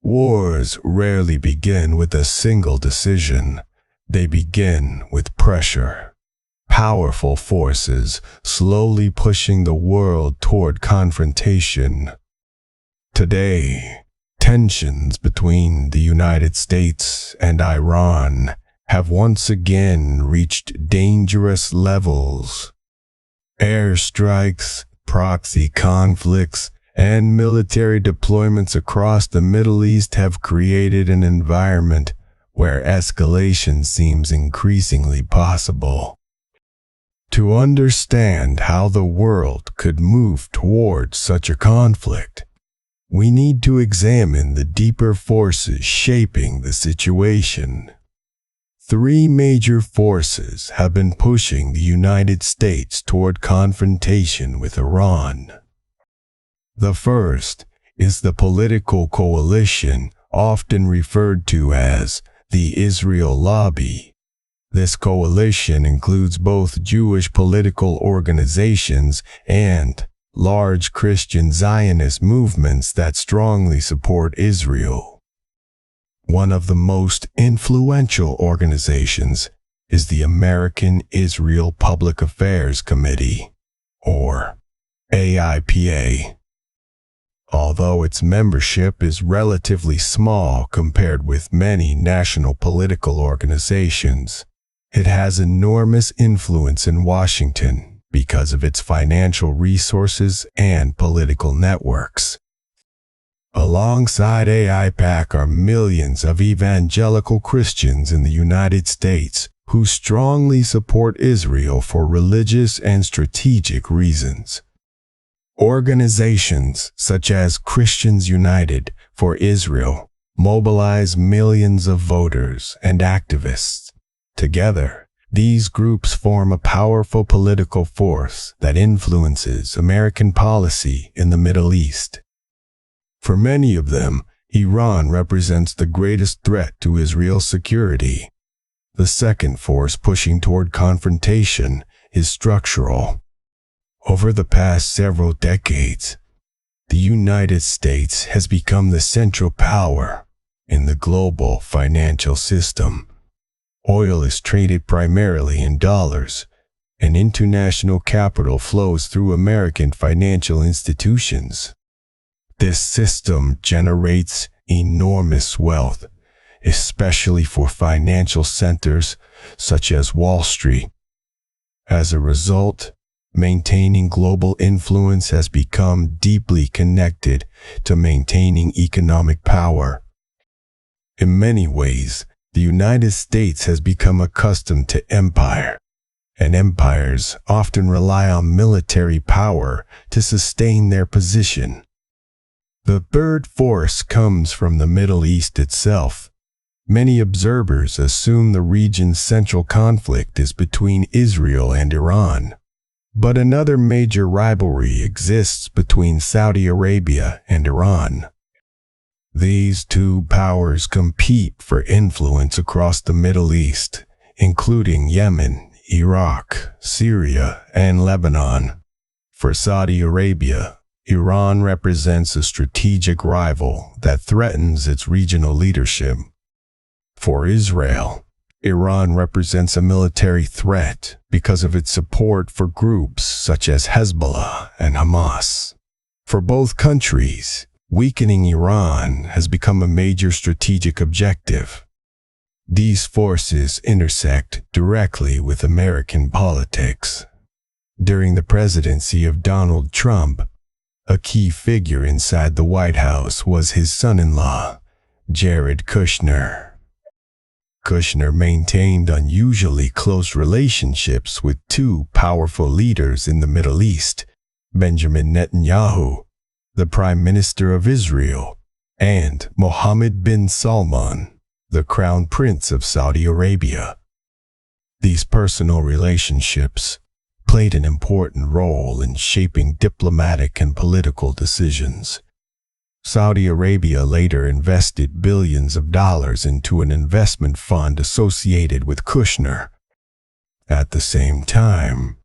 Wars rarely begin with a single decision. They begin with pressure. Powerful forces slowly pushing the world toward confrontation. Today, tensions between the United States and Iran have once again reached dangerous levels. Airstrikes, proxy conflicts, and military deployments across the Middle East have created an environment where escalation seems increasingly possible. To understand how the world could move towards such a conflict, we need to examine the deeper forces shaping the situation. Three major forces have been pushing the United States toward confrontation with Iran. The first is the political coalition often referred to as the Israel Lobby. This coalition includes both Jewish political organizations and large Christian Zionist movements that strongly support Israel. One of the most influential organizations is the American Israel Public Affairs Committee, or AIPA. Although its membership is relatively small compared with many national political organizations, it has enormous influence in Washington because of its financial resources and political networks. Alongside AIPAC are millions of evangelical Christians in the United States who strongly support Israel for religious and strategic reasons. Organizations such as Christians United for Israel mobilize millions of voters and activists. Together, these groups form a powerful political force that influences American policy in the Middle East. For many of them, Iran represents the greatest threat to Israel's security. The second force pushing toward confrontation is structural. Over the past several decades, the United States has become the central power in the global financial system. Oil is traded primarily in dollars, and international capital flows through American financial institutions. This system generates enormous wealth, especially for financial centers such as Wall Street. As a result, maintaining global influence has become deeply connected to maintaining economic power. In many ways, the United States has become accustomed to empire, and empires often rely on military power to sustain their position. The third force comes from the Middle East itself. Many observers assume the region's central conflict is between Israel and Iran. But another major rivalry exists between Saudi Arabia and Iran. These two powers compete for influence across the Middle East, including Yemen, Iraq, Syria, and Lebanon. For Saudi Arabia, Iran represents a strategic rival that threatens its regional leadership. For Israel, Iran represents a military threat because of its support for groups such as Hezbollah and Hamas. For both countries, weakening Iran has become a major strategic objective. These forces intersect directly with American politics. During the presidency of Donald Trump, a key figure inside the White House was his son-in-law, Jared Kushner. Kushner maintained unusually close relationships with two powerful leaders in the Middle East, Benjamin Netanyahu, the Prime Minister of Israel, and Mohammed bin Salman, the Crown Prince of Saudi Arabia. These personal relationships played an important role in shaping diplomatic and political decisions. Saudi Arabia later invested billions of dollars into an investment fund associated with Kushner. At the same time,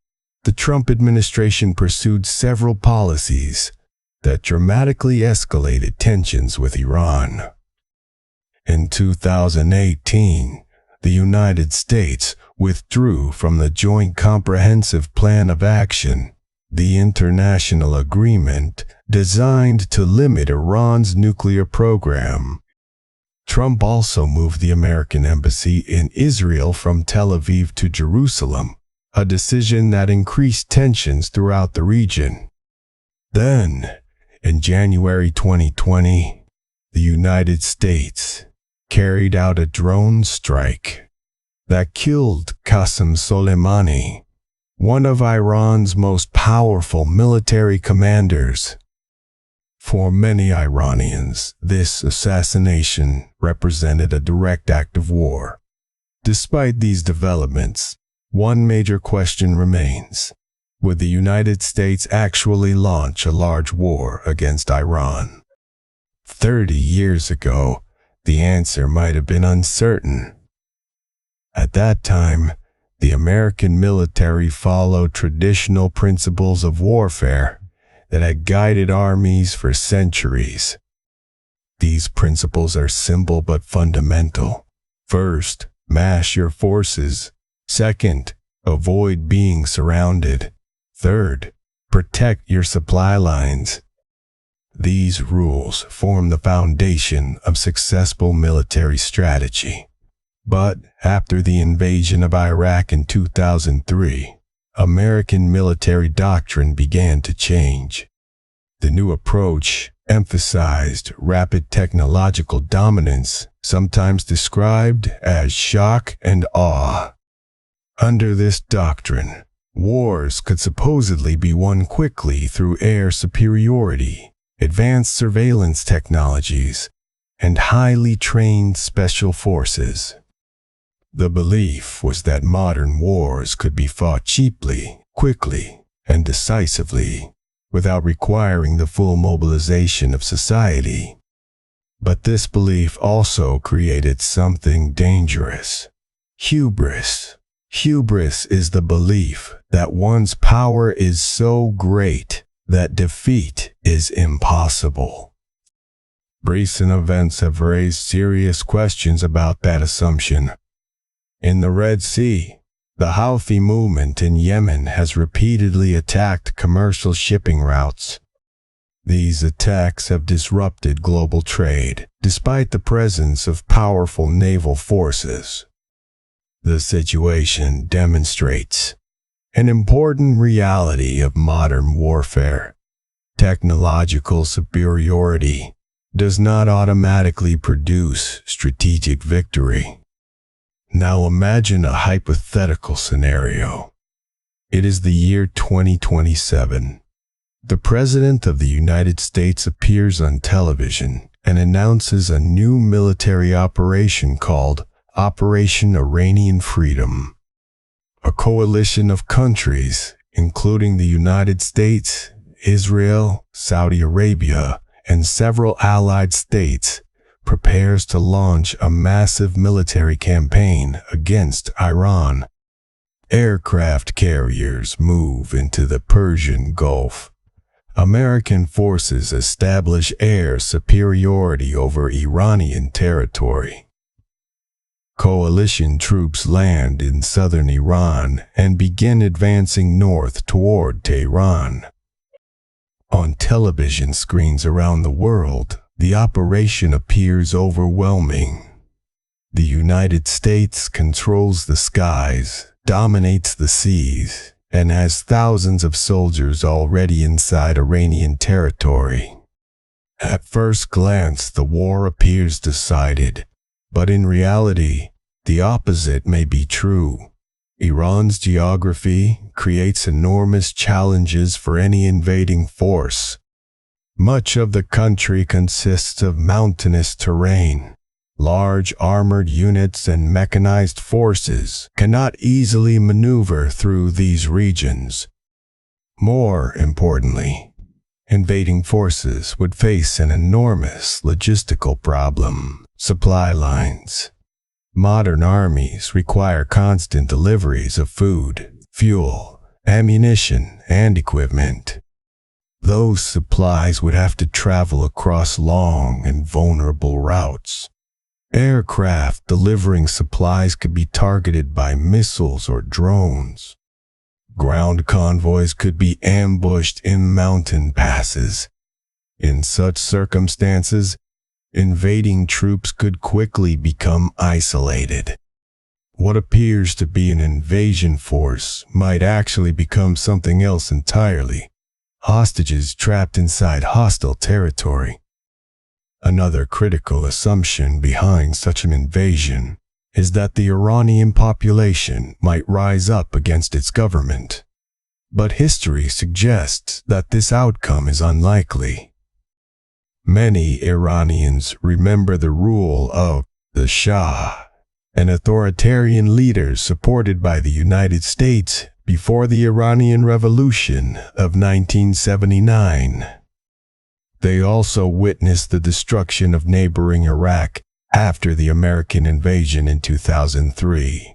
the Trump administration pursued several policies that dramatically escalated tensions with Iran. In 2018, the United States withdrew from the Joint Comprehensive Plan of Action, the international agreement designed to limit Iran's nuclear program. Trump also moved the American embassy in Israel from Tel Aviv to Jerusalem, a decision that increased tensions throughout the region. Then, in January 2020, the United States carried out a drone strike that killed Qasem Soleimani, one of Iran's most powerful military commanders. For many Iranians, this assassination represented a direct act of war. Despite these developments, one major question remains: would the United States actually launch a large war against Iran? 30 years ago, the answer might have been uncertain. At that time, the American military followed traditional principles of warfare that had guided armies for centuries. These principles are simple but fundamental. First, mass your forces. Second, avoid being surrounded. Third, protect your supply lines. These rules form the foundation of successful military strategy. But after the invasion of Iraq in 2003, American military doctrine began to change. The new approach emphasized rapid technological dominance, sometimes described as shock and awe. Under this doctrine, wars could supposedly be won quickly through air superiority, advanced surveillance technologies, and highly trained special forces. The belief was that modern wars could be fought cheaply, quickly, and decisively, without requiring the full mobilization of society. But this belief also created something dangerous: hubris. Hubris is the belief that one's power is so great that defeat is impossible. Recent events have raised serious questions about that assumption. In the Red Sea, the Houthi movement in Yemen has repeatedly attacked commercial shipping routes. These attacks have disrupted global trade, despite the presence of powerful naval forces. The situation demonstrates an important reality of modern warfare. Technological superiority does not automatically produce strategic victory. Now imagine a hypothetical scenario. It is the year 2027. The President of the United States appears on television and announces a new military operation called Operation Iranian Freedom. A coalition of countries, including the United States, Israel, Saudi Arabia, and several allied states, prepares to launch a massive military campaign against Iran. Aircraft carriers move into the Persian Gulf. American forces establish air superiority over Iranian territory. Coalition troops land in southern Iran and begin advancing north toward Tehran. On television screens around the world, the operation appears overwhelming. The United States controls the skies, dominates the seas, and has thousands of soldiers already inside Iranian territory. At first glance, the war appears decided, but in reality, the opposite may be true. Iran's geography creates enormous challenges for any invading force. Much of the country consists of mountainous terrain. Large armored units and mechanized forces cannot easily maneuver through these regions. More importantly, invading forces would face an enormous logistical problem: supply lines. Modern armies require constant deliveries of food, fuel, ammunition, and equipment. Those supplies would have to travel across long and vulnerable routes. Aircraft delivering supplies could be targeted by missiles or drones. Ground convoys could be ambushed in mountain passes. In such circumstances, invading troops could quickly become isolated. What appears to be an invasion force might actually become something else entirely. Hostages trapped inside hostile territory. Another critical assumption behind such an invasion is that the Iranian population might rise up against its government. But history suggests that this outcome is unlikely. Many Iranians remember the rule of the Shah, an authoritarian leader supported by the United States before the Iranian Revolution of 1979. They also witnessed the destruction of neighboring Iraq after the American invasion in 2003.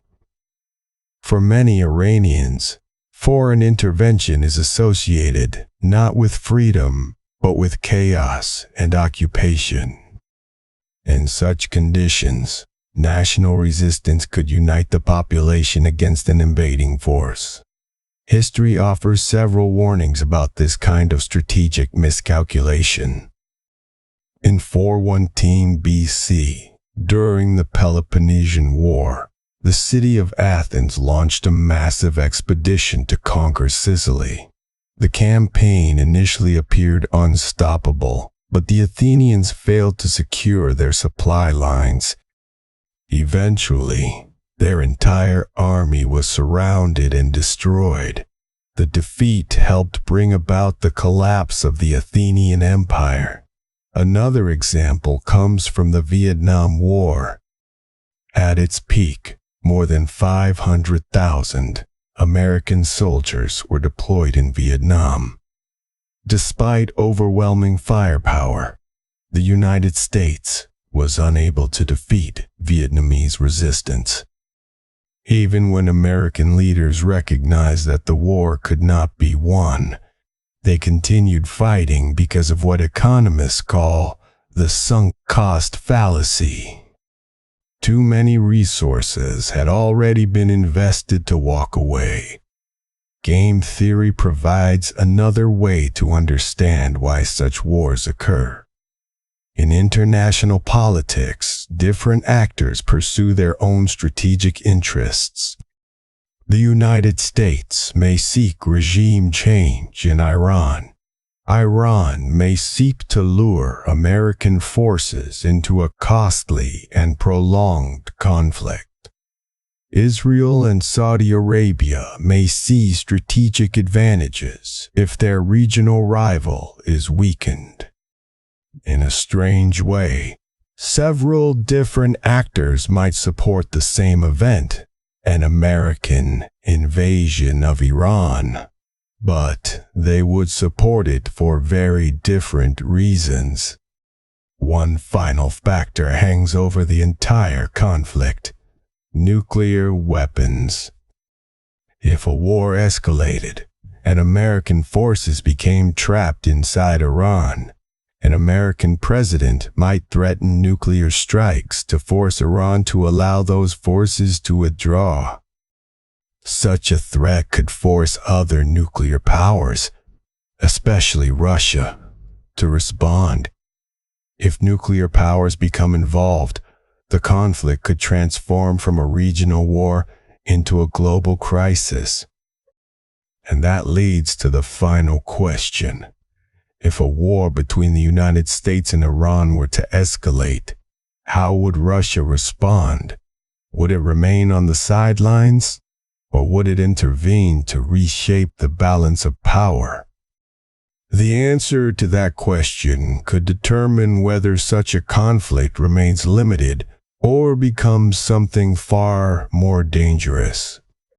For many Iranians, foreign intervention is associated not with freedom, but with chaos and occupation. In such conditions, national resistance could unite the population against an invading force. History offers several warnings about this kind of strategic miscalculation. In 417 BC, during the Peloponnesian War, the city of Athens launched a massive expedition to conquer Sicily. The campaign initially appeared unstoppable, but the Athenians failed to secure their supply lines. Eventually, their entire army was surrounded and destroyed. The defeat helped bring about the collapse of the Athenian Empire. Another example comes from the Vietnam War. At its peak, more than 500,000 American soldiers were deployed in Vietnam. Despite overwhelming firepower, the United States was unable to defeat Vietnamese resistance. Even when American leaders recognized that the war could not be won, they continued fighting because of what economists call the sunk cost fallacy. Too many resources had already been invested to walk away. Game theory provides another way to understand why such wars occur. In international politics, different actors pursue their own strategic interests. The United States may seek regime change in Iran. Iran may seek to lure American forces into a costly and prolonged conflict. Israel and Saudi Arabia may see strategic advantages if their regional rival is weakened. In a strange way, several different actors might support the same event, an American invasion of Iran. But they would support it for very different reasons. One final factor hangs over the entire conflict: nuclear weapons. If a war escalated and American forces became trapped inside Iran, an American president might threaten nuclear strikes to force Iran to allow those forces to withdraw. Such a threat could force other nuclear powers, especially Russia, to respond. If nuclear powers become involved, the conflict could transform from a regional war into a global crisis. And that leads to the final question. If a war between the United States and Iran were to escalate, how would Russia respond? Would it remain on the sidelines? Or would it intervene to reshape the balance of power? The answer to that question could determine whether such a conflict remains limited or becomes something far more dangerous.